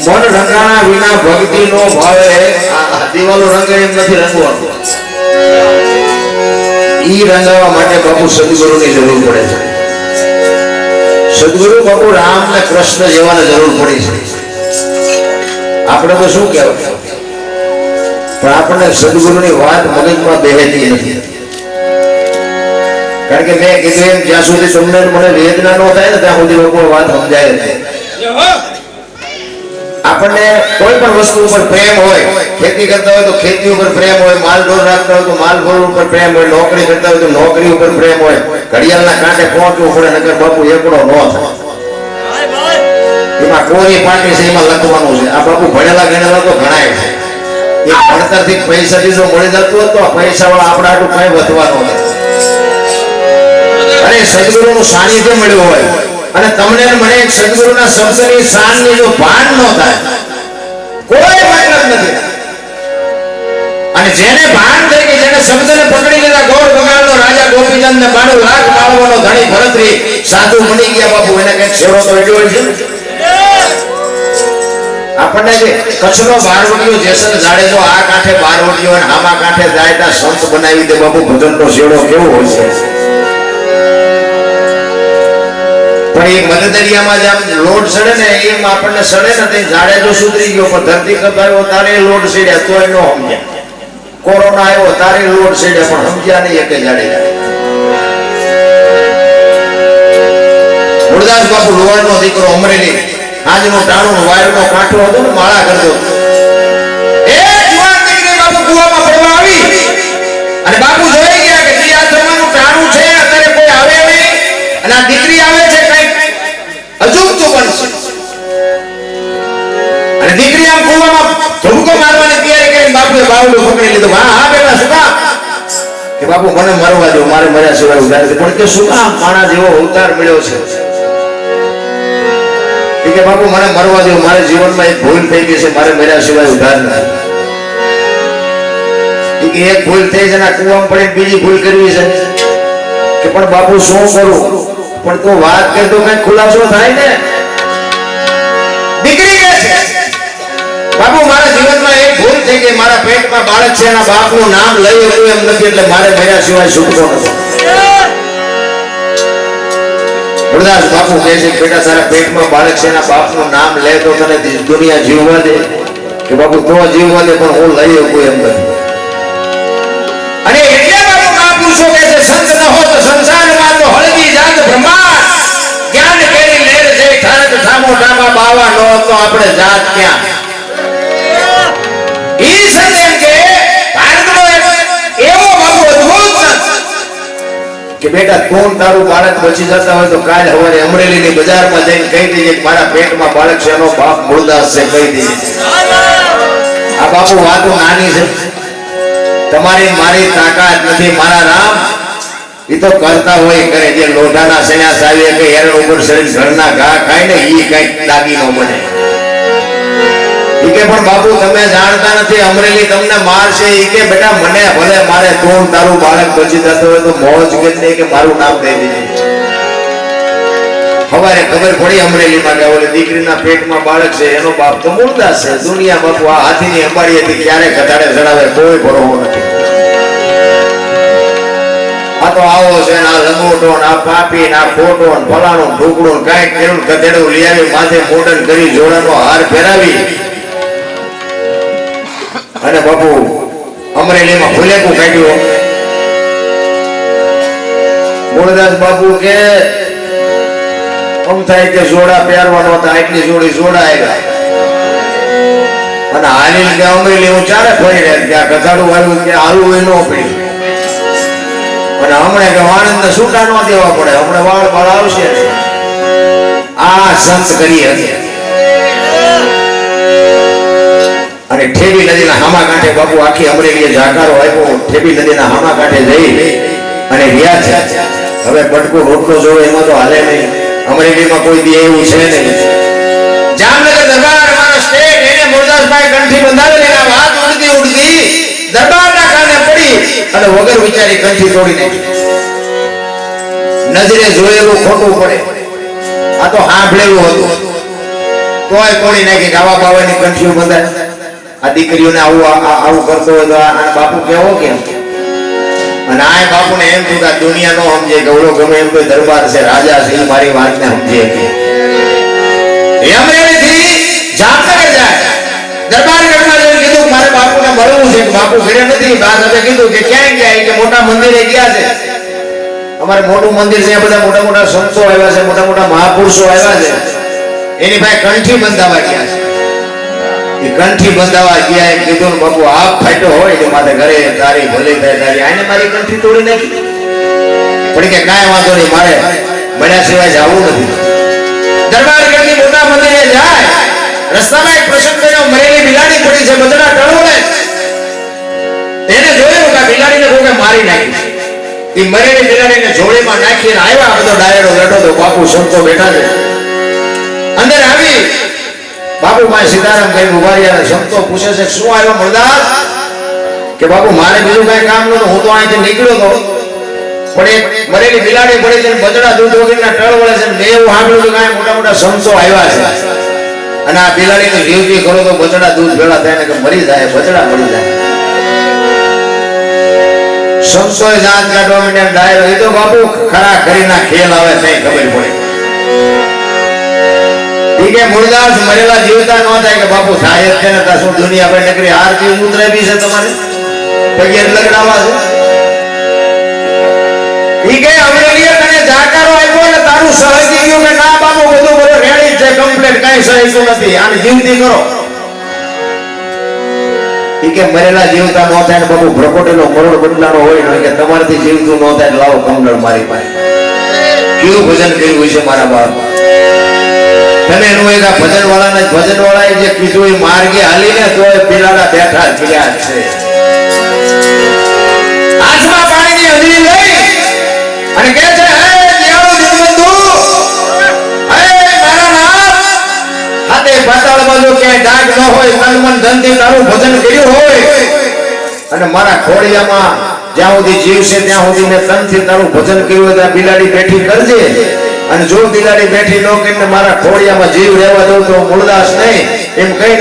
મન રંગાણા વિના ભક્તિ નો ભાવે દિવાલો રંગે એમ નથી રંગવાનું. ઈ રંગાવા માટે બાપુ સદગુરુની જરૂર પડે છે. સદગુરુ બાપુ રામ ને કૃષ્ણ જેવાને જરૂર પડી છે. આપણે તો શું કહેવાય, પણ આપણને સદગુરુની વાત મગજમાં બેહેતી નથી. કારણ કે મેં કીધું એમ જ્યાં સુધી તમને મને વેદના ન થાય ને ત્યાં સુધી લોકો વાત સમજાય નથી. આપણને કોઈ પણ વસ્તુ ઉપર પ્રેમ હોય, ખેતી કરતા હોય તો ખેતી ઉપર પ્રેમ હોય, માલ ઢોર રાખતા હોય તો માલ ઢોર ઉપર પ્રેમ હોય, નોકરી કરતા હોય તો નોકરી ઉપર પ્રેમ હોય, ઘડિયાળના કાંઠે પહોંચવું પડે નકર બાપુ એકડો ન થાય. એમાં કોઈ પાર્ટી છે એમાં લખવાનું છે. આ બાપુ ભણેલા ગણેલા તો ઘણાય છે. એ ભણતરથી પૈસાથી જો મળી જતું હોય તો પૈસા વાળા આપણા આટલું કઈ વધવાનું નથી. અને સદગુરુનું સાનિધ્ય મળ્યું હોય અને તમને મને સદગુરુના શબ્દની શાનની જો ભાન ન થાય કોઈ મતલબ નથી. અને જેને ભાન થઈ કે જેને શબ્દને પકડી લીધા, ગોળ બગાડનો રાજા ગોપીચંદ ને 92 લાખ માળવાનો ધણી ભરતરી સાધુ બની ગયા બાપુ, એને કઈ છેડો તો એટલો હોય છે. આપણને જે કચ્છનો બારવટીયો જેસલ જાડેજો આ કાંઠે બારવટીયો અને આમા કાંઠે જાય ત્યાં સંત બનાવી દે બાપુ, ભજનનો છેડો કેવો હોય છે. પણ એ મદદરિયામાં જેમ લોડ સડે ને એમ આપણને સડે ને તે જાડેજો સુધરી ગયો, પણ ધરતી કપાયો તારે લોડ સડ્યા તોય ન સમજ્યા. કોરોના આવ્યો તારે લોડ સડ્યા પણ સમજ્યા નહીં એકે જાડેજા. મુરદાસ બાપુ લોહારનો દીકરો અમરેલી, આજનો ટાણું વાયરનો કાંઠો હતો ને માળા કરતો. એ જુવાન દીકરી બાપુ કુવામાં પડવા આવી અને બાપુ જોઈ ગયા કે આ જમાનું ટાણું છે, અત્યારે કોઈ આવે નહીં અને આ દીકરી આવે છે કઈક અજુગતું બનશે. અને દીકરી આમ કુવામાં ધુમકો મારવાની તૈયારી કરીને બાપુએ બાવડું પકડી લીધું. હા હા બેટા શું કામ? કે બાપુ મને મરવા દો, મારે મર્યા સિવાય ઉધાર છે. પણ કે શું કામ? માણા જેવો અવતાર મળ્યો છે. કે બાપુ મને મરવા દો, મારે જીવનમાં એક ભૂલ થઈ ગઈ છે, મારે મર્યા સિવાય ઉધાર નથી. કે એક ભૂલ થઈ છે ને કુવામાં પડીને બીજી ભૂલ કરવી છે. કે પણ બાપુ શું કરું? પણ તો વાત કર તો કઈ ખુલાસો થાય ને. દીકરી કહે છે બાપુ મારા જીવનમાં એક ભૂલ થઈ ગઈ, મારા પેટમાં બાળક છે, એના બાપનું નામ લઈ શકું એમ નથી, એટલે મારે મર્યા સિવાય છૂટકો નથી. મુરદાસ બાપુ કહે છે બેટા તારા પેટમાં બાળક છે, એના બાપનું નામ લે તો તને દુનિયા જીવવા દે. કે બાપુ તો જીવવા દે પણ હું લઈ શકું એમ નથી. અને એટલે બાપુ મહાપુરુષો કહે છે સંત ન હો તો સંસારમાં તો હળગી જાત બ્રહ્માંડ, જ્ઞાન કેરી લેર છે ઠારક ઠામો ઠામા બાવા નો તો આપણે જાત ક્યાં. ઈ સંત એમ કે ભારતનો એવો બાપુ અદ્ભુત સંત કે બેટા કોણ તારું બાળક બચી જતા હોય તો કાલ સવારે અમરેલીની બજારમાં જઈને કહી દેજે કે મારા પેટમાં બાળક છે, એનો બાપ મૂળદાસ છે, કહી દેજે. આ બાપુ વાતો નાની છે, તમારી મારી તાકાત નથી. મારા રામ ઈ તો કરતા હોય કરે. જે લોઢાના સૈયા સાવીએ કે હેરણ ઉપર શરીર ઘરના ઘા ખાય ને ઈ કઈક દાગીનો બને. ઈ કે પણ બાપુ તમે જાણતા નથી, અમરેલી તમને મારશે. ઈ કે બેટા મને ભલે મારે તું તારું બાળક બચી જતો હોય તો મોજ કે કે મારું નામ દઈ દેજે. હવારે ખબર પડી અમરેલીમાં કે ઓલી દીકરીના પેટમાં બાળક છે, એનો બાપ તો મૂળદાસ છે. દુનિયા બાપુ આ હાથીની અંબાડીએથી ક્યારે ઘટાડે ચડાવે કોઈ ભરોસો નથી. આ તો આવો છે ને આ લંગોટો ને આ પાપી ને આ ખોટો ને ફલાણું ઢોકળું કાંઈક કર્યું ગધેડું લઈ આવી માથે મોડન કરી જોડાનો હાર ફેરાવી અને બાપુ અમરેલીમાં ફુલેકું કાઢ્યું. મૂળદાસ બાપુ કે આમ થાય કે જોડા પહેરવાનો હતા, એટલી જોડી જોડા આવ્યા અને હાલી કે અમરેલી હું ચારે ફરી રહ્યા કે આ ગધાડું આવ્યું કે હાલવું એ ન પડ્યું. અને હમણાં કે વાણંદ ને છૂટા ન દેવા પડે, હમણાં વાળ બાળ આવશે. આ સંત કરી હતી. અને ઠેબી નદીના હામા કાંઠે બાપુ આખી અમરેલીએ જાકારો આપ્યો. ઠેબી નદીના હામા કાંઠે જઈ અને રહ્યા છે. હવે બટકું રોટલો જોવે એમાં તો હાલે નહીં. અમરેલીમાં કોઈ દી એવું છે નહીં. જામનગર દરબાર મારા સ્ટેટ એને મુરદાસભાઈ કંઠી બંધાવેલી આ વાત ઉડતી ઉડતી દરબારના કાને પડી અને વગર વિચારી કંઠી તોડી નાખી. નજરે જોયેલું ખોટું પડે. આ તો સાંભળેલું હતું. તોય કોણી નાખી ગાવા બાવાની કંઠીઓ બંધાય. આ દીકરીઓને આવું કરતો હોય તો આ બાપુ કેવો કેમ? અને આ બાપુને એમ થયું કે દુનિયા નો સમજે કે ઓલો ગમે એમ કોઈ દરબાર છે, રાજા છે, એ મારી વાતને સમજે કે અમરેલીથી જામનગર જાય. દરબાર ગઢમાં જઈને કીધું મારે બાપુને મળવું છે. બાપુ ઘરે નથી. બા સાથે કીધું કે ક્યાં ગયા? કે મોટા મંદિરે ગયા છે. અમારે મોટું મંદિર છે, બધા મોટા મોટા સંતો આવ્યા છે, મોટા મોટા મહાપુરુષો આવ્યા છે. એની પાસે કંઠી બંધાવા ગયા છે. એ કંઠી બંધાવા ગયા એમ કીધું ને બાપુ આપ ફાટ્યો હોય તો મારે ઘરે તારી ભલે થાય તારી આને મારી કંઠી તોડી નાખી. પણ કે કાંઈ વાંધો નહીં, મારે મળ્યા સિવાય જવું નથી. દરબાર ગઢની મોટા મંદિરે જાય. રસ્તામાં એક પ્રસંગ બન્યો. મરેલી બિલાડી પડી છે, બજડા ટળોળે. એને જોયું કે બિલાડીને કોકે મારી નાખી. એ મરેલી બિલાડીને જોડીમાં નાખીને આવ્યા. બધો ડાયરો લડો તો બાપુ સંતો બેઠા છે. અંદર આવી બાપુ માં સીતારામ કઈ ઉભા રહ્યા. સંતો પૂછે છે શું આવ્યો મળદાર? કે બાપુ મારે બીજું કઈ કામ નતું, હું તો અહીંથી નીકળ્યો હતો, પણ એક મરેલી બિલાડી પડી છે, બજડા દૂધ વગરના ટળ વળે છે. મેં એવું સાંભળ્યું કે કાંઈ મોટા મોટા સંતો આવ્યા છે અને આ બિલાડીને જીવજી કરો તો બજડા દૂધ ભેળા થાય ને કે મરી જાય, બજડા મરી જાય. સંતોએ જાત કાઢવા માંડ્યા. ડાયરો એ તો બાપુ ખરા ખરીના ખેલ આવે નહીં ખબર પડે. કે મુર્દાસ મરેલા જીવતા ન થાય કે બાપુ થાય છે ને શું દુનિયા પર નકરી આરતી ઉતરાવી છે તમારે પગે લગડાવા છે. ઈ કે અમરેલીએ તને જાકારો આપ્યો ને તારું સહજી ગયું કે ના બાપુ બધું બધું રેડી છે, કમ્પ્લીટ કાઈ સહીતું નથી, આને જીવતી કરો. ઈ કે મરેલા જીવતા ન થાય ને બાપુ ભ્રકોટેલો કરોડ બદલાનો હોય ને કે તમારથી જીવતું ન થાય લાવો કમળ મારી પાસે. કેવું ભજન કર્યું છે મારા બાપ. તમે એનું એક ભજન વાળાએ જે કીધું એ માર્ગે હાલીને તો બિલાડા બેઠા થયા છે. હાથમાં પાણીની હંજરી લઈ અને કહે છે હે દેવો દેવબંધુ, હે મારા નાથ, હાથે પાતાળમાં જો ક્યાંય ડાઘ ન હોય, તન મન ધનથી તારું ભજન કર્યું હોય અને મારા ખોડિયામાં જ્યાં સુધી જીવ છે ત્યાં સુધી મેં તનથી તારું ભજન કર્યું હોય ત્યાં બિલાડી બેઠી કરજે. અને જો બિલાડી બેઠી ન કરીને મારા ખોડિયામાં જીવ રહેવા દઉં તો મૂળદાસ નહીં એમ કઈ